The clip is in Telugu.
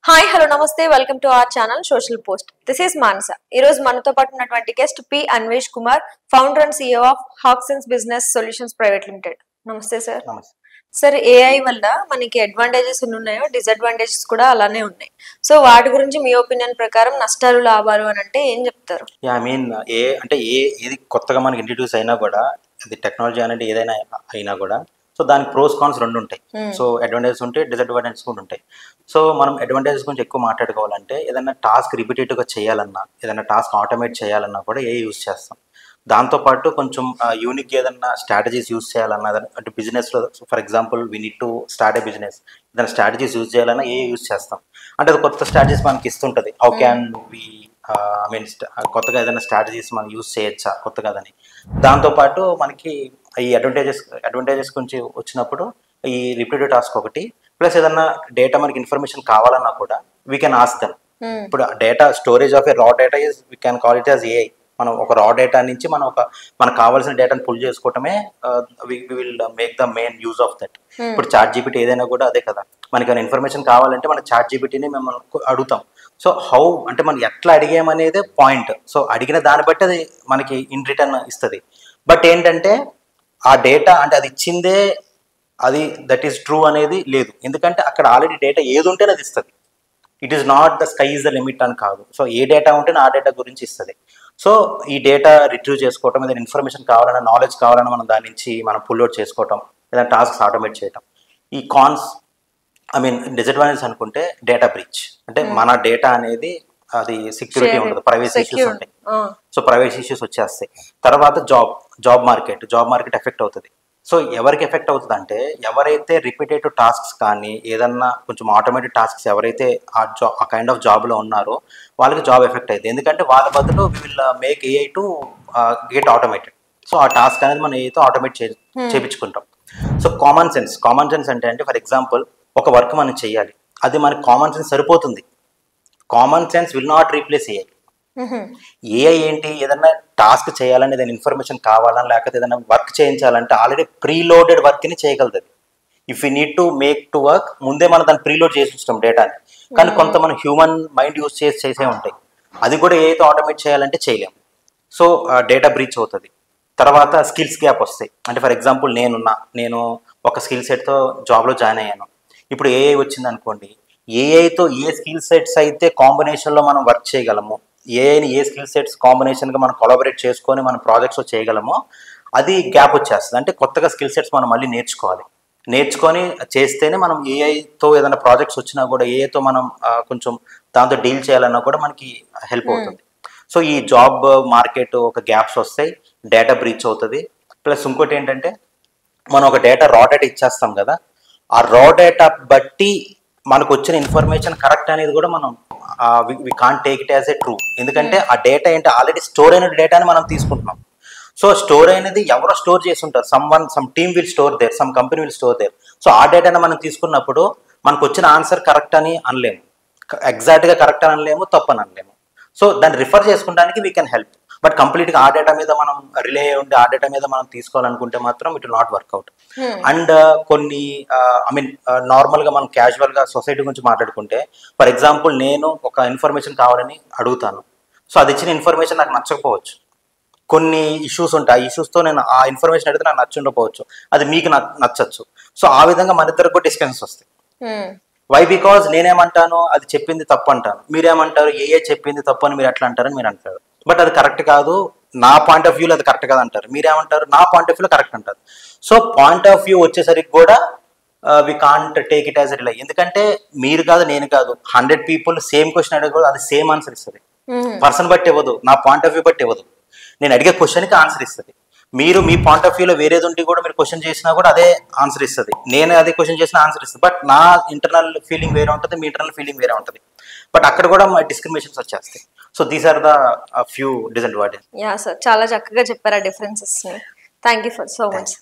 హాయ్ హలో నమస్తే welcome to our channel social post. This is Manasa. ఈ రోజు మనతో పాటు ఉన్నటువంటి guest P Anvesh Kumar, founder and CEO of హాక్సన్స్ బిజినెస్ సొల్యూషన్స్ ప్రైవేట్ లిమిటెడ్. నమస్తే సార్. సార్, ఏఐ వల్ల మనకి అడ్వాంటేజెస్ ఉన్నాయో డిసడ్వాంటేజెస్ కూడా అలానే ఉన్నాయి. సో వాటి గురించి మీ ఒపీనియన్ ప్రకారం నష్టాలు లాభాలు అని అంటే ఏం చెప్తారు? ఏది కొత్తగా మనకి ఇంట్రడ్యూస్ అయినా కూడా, అది టెక్నాలజీ అనేది ఏదైనా అయినా కూడా, సో దానికి ప్రోస్ కాన్స్ రెండు ఉంటాయి. సో అడ్వాంటేజెస్ ఉంటాయి, డిసడ్వాంటేజెస్ కూడా ఉంటాయి. సో మనం అడ్వాంటేజెస్ గురించి ఎక్కువ మాట్లాడుకోవాలంటే, ఏదైనా టాస్క్ రిపీటేటివ్గా చేయాలన్నా, ఏదైనా టాస్క్ ఆటోమేట్ చేయాలన్నా కూడా ఏ యూజ్ చేస్తాం. దాంతోపాటు కొంచెం యూనిక్ ఏదన్నా స్ట్రాటజీస్ యూజ్ చేయాలన్నా, అంటే బిజినెస్లో for example we need to start A business, ఏదైనా స్ట్రాటజీస్ యూజ్ చేయాలన్నా ఏ యూజ్ చేస్తాం. అంటే అది కొత్త స్ట్రాటజీస్ మనకి ఇస్తుంటుంది. హౌ క్యాన్ వి కొత్తగా ఏదైనా స్ట్రాటజీస్ మనం యూజ్ చేయొచ్చా కొత్తగా అని. దాంతోపాటు మనకి ఈ అడ్వాంటేజెస్ గురించి వచ్చినప్పుడు ఈ రిపీటెడ్ టాస్క్ ఒకటి, ప్లస్ ఏదన్నా డేటా మనకి ఇన్ఫర్మేషన్ కావాలన్నా కూడా వీ కెన్ ఆస్క్ దెమ్. ఇప్పుడు డేటా స్టోరేజ్ ఆఫ్ ఏ రా data is we can call it as AI. మనం ఒక రా డేటా నుంచి మనకు కావాల్సిన డేటాను పుల్ చేసుకోవటమే we will make the main use of that. ఇప్పుడు చాట్ జీపీటీ ఏదైనా కూడా అదే కదా, మనకి ఏమైనా ఇన్ఫర్మేషన్ కావాలంటే మన చాట్ జీపీటీని మేము అడుగుతాం. సో హౌ అంటే మనం ఎట్లా అడిగామనేదే పాయింట్. సో అడిగిన దాన్ని బట్టి అది మనకి ఇన్ రిటర్న్ ఇస్తుంది. బట్ ఏంటంటే ఆ డేటా అంటే అది ఇచ్చిందే అది దట్ ఈస్ ట్రూ అనేది లేదు. ఎందుకంటే అక్కడ ఆల్రెడీ డేటా ఏది ఉంటేనే అది ఇస్తుంది. It is not the sky is the limit అని కాదు. సో ఏ డేటా ఉంటేనే ఆ డేటా గురించి ఇస్తుంది. సో ఈ డేటా రిట్రీవ్ చేసుకోవటం, ఏదైనా ఇన్ఫర్మేషన్ కావాలన్నా, నాలెడ్జ్ కావాలన్నా మనం దాని నుంచి మనం పుల్ అవుట్ చేసుకోవటం, ఏదైనా టాస్క్స్ ఆటోమేట్ చేయటం. ఈ డిసడ్వాంటేజ్ అనుకుంటే డేటా బ్రీచ్. అంటే మన డేటా అనేది అది సెక్యూరిటీ ఉండదు, ప్రైవసీ ఇష్యూస్ ఉంటాయి. సో ప్రైవసీ ఇష్యూస్ వచ్చేస్తాయి. తర్వాత జాబ్ మార్కెట్ ఎఫెక్ట్ అవుతుంది. సో ఎవరికి ఎఫెక్ట్ అవుతుంది అంటే, ఎవరైతే రిపీటేటివ్ టాస్క్స్ కానీ ఏదన్నా కొంచెం ఆటోమేటిక్ టాస్క్స్ ఎవరైతే ఆ కైండ్ ఆఫ్ జాబ్లో ఉన్నారో వాళ్ళకి జాబ్ ఎఫెక్ట్ అవుతుంది. ఎందుకంటే వాళ్ళ బదులు we will make AI to get automated. So ఆ టాస్క్ అనేది మనం ఏఐతో ఆటోమేట్ చేయించుకుంటాం. సో కామన్ సెన్స్ అంటే ఫర్ ఎగ్జాంపుల్ ఒక వర్క్ మనం చేయాలి, అది మనకి కామన్ సెన్స్ సరిపోతుంది. Common sense will not replace AI. AI ఏంటి, ఏదన్నా టాస్క్ చేయాలని, ఏదైనా ఇన్ఫర్మేషన్ కావాలని, లేకపోతే ఏదైనా వర్క్ చేయించాలంటే ఆల్రెడీ ప్రీలోడెడ్ వర్క్ని చేయగలదు. If you need to make to work, ముందే మనం దాన్ని ప్రీలోడ్ చేసి ఉంచుతాం డేటాని. కానీ కొంత మనం హ్యూమన్ మైండ్ యూజ్ చేసే ఉంటాయి. అది కూడా ఏఐతో ఆటోమేట్ చేయాలంటే చేయలేం. సో డేటా బ్రీచ్ అవుతుంది. తర్వాత స్కిల్స్ గ్యాప్ వస్తాయి. అంటే ఫర్ ఎగ్జాంపుల్ నేను ఒక స్కిల్ సెట్తో జాబ్లో జాయిన్ అయ్యాను. ఇప్పుడు ఏఐ వచ్చింది అనుకోండి, ఏఐతో ఏ స్కిల్ సెట్స్ అయితే కాంబినేషన్లో మనం వర్క్ చేయగలము, ఏఐని ఏ స్కిల్ సెట్స్ కాంబినేషన్గా మనం కొలాబరేట్ చేసుకొని మన ప్రాజెక్ట్స్లో చేయగలమో అది గ్యాప్ వచ్చేస్తుంది. అంటే కొత్తగా స్కిల్ సెట్స్ మనం మళ్ళీ నేర్చుకొని చేస్తేనే మనం ఏఐతో ఏదైనా ప్రాజెక్ట్స్ వచ్చినా కూడా, ఏఐతో మనం కొంచెం దాంతో డీల్ చేయాలన్నా కూడా మనకి హెల్ప్ అవుతుంది. సో ఈ జాబ్ మార్కెట్ ఒక గ్యాప్స్ వస్తాయి, డేటా బ్రీచ్ అవుతుంది. ప్లస్ ఇంకోటి ఏంటంటే, మనం ఒక రా డేటా ఇచ్చేస్తాం కదా, ఆ రా డేటా బట్టి మనకు వచ్చిన ఇన్ఫర్మేషన్ కరెక్ట్ అనేది కూడా మనం we can't take it as a true. ఎందుకంటే ఆ డేటా ఏంటి, ఆల్రెడీ స్టోర్ అయిన డేటాని మనం తీసుకుంటున్నాం. సో స్టోర్ అయినది ఎవరో స్టోర్ చేసి ఉంటారు. Some team will store there, some company will store there. So ఆ డేటాని మనం తీసుకున్నప్పుడు మనకు వచ్చిన ఆన్సర్ కరెక్ట్ అని అనలేము, ఎగ్జాక్ట్గా కరెక్ట్ అని అనలేము, తప్పు అని అనలేము. సో దాన్ని రిఫర్ చేసుకోవడానికి వీ కెన్ హెల్ప్. బట్ కంప్లీట్గా ఆ డేటా మీద మనం రిలే ఉండి ఆ డేటా మీద మనం తీసుకోవాలనుకుంటే మాత్రం it will not work out. And కొన్ని నార్మల్గా మనం క్యాజువల్గా సొసైటీ గురించి మాట్లాడుకుంటే, ఫర్ ఎగ్జాంపుల్ నేను ఒక ఇన్ఫర్మేషన్ కావాలని అడుగుతాను. సో అది ఇచ్చిన ఇన్ఫర్మేషన్ నాకు నచ్చకపోవచ్చు. కొన్ని ఇష్యూస్ ఉంటాయి, ఆ ఇష్యూస్తో నేను ఆ ఇన్ఫర్మేషన్ అడిగితే నాకు నచ్చుండకపోవచ్చు, అది మీకు నచ్చచ్చు. సో ఆ విధంగా మన ఇద్దరికి కూడా డిస్కషన్స్ వస్తాయి. వై? బికాజ్ నేనేమంటాను, అది చెప్పింది తప్పు అంటాను, మీరేమంటారు ఏఏ చెప్పింది తప్పు అని మీరు ఎట్లా అంటారని మీరు అంటారు. బట్ అది కరెక్ట్ కాదు, నా పాయింట్ ఆఫ్ వ్యూలో అది కరెక్ట్ కాదు అంటారు. మీరేమంటారు, నా పాయింట్ ఆఫ్ వ్యూలో కరెక్ట్ అంటారు. సో పాయింట్ ఆఫ్ వ్యూ వచ్చేసరికి కూడా we can't take it as rely. ఎందుకంటే మీరు కాదు, నేను కాదు, 100 people సేమ్ క్వశ్చన్ అడిగే అది సేమ్ ఆన్సర్ ఇస్తుంది. పర్సన్ బట్టి ఇవ్వదు, నా పాయింట్ ఆఫ్ వ్యూ బట్టి ఇవ్వదు. నేను అడిగే క్వశ్చన్కి ఆన్సర్ ఇస్తుంది. మీరు మీ పాయింట్ ఆఫ్ వ్యూలో వేరేది ఉండి కూడా మీరు క్వశ్చన్ చేసినా కూడా అదే ఆన్సర్ ఇస్తుంది. నేను అదే క్వశ్చన్ చేసిన ఆన్సర్ ఇస్తుంది. బట్ నా ఇంటర్నల్ ఫీలింగ్ వేరే ఉంటుంది, మీ ఇంటర్నల్ ఫీలింగ్ వేరే ఉంటుంది. బట్ అక్కడ కూడా మా డిస్క్రిమినేషన్స్ వచ్చేస్తాయి. So these are the few disadvantages. Yeah sir, చాలా చక్కగా చెప్పారు ఆ differences. Thank you for so much.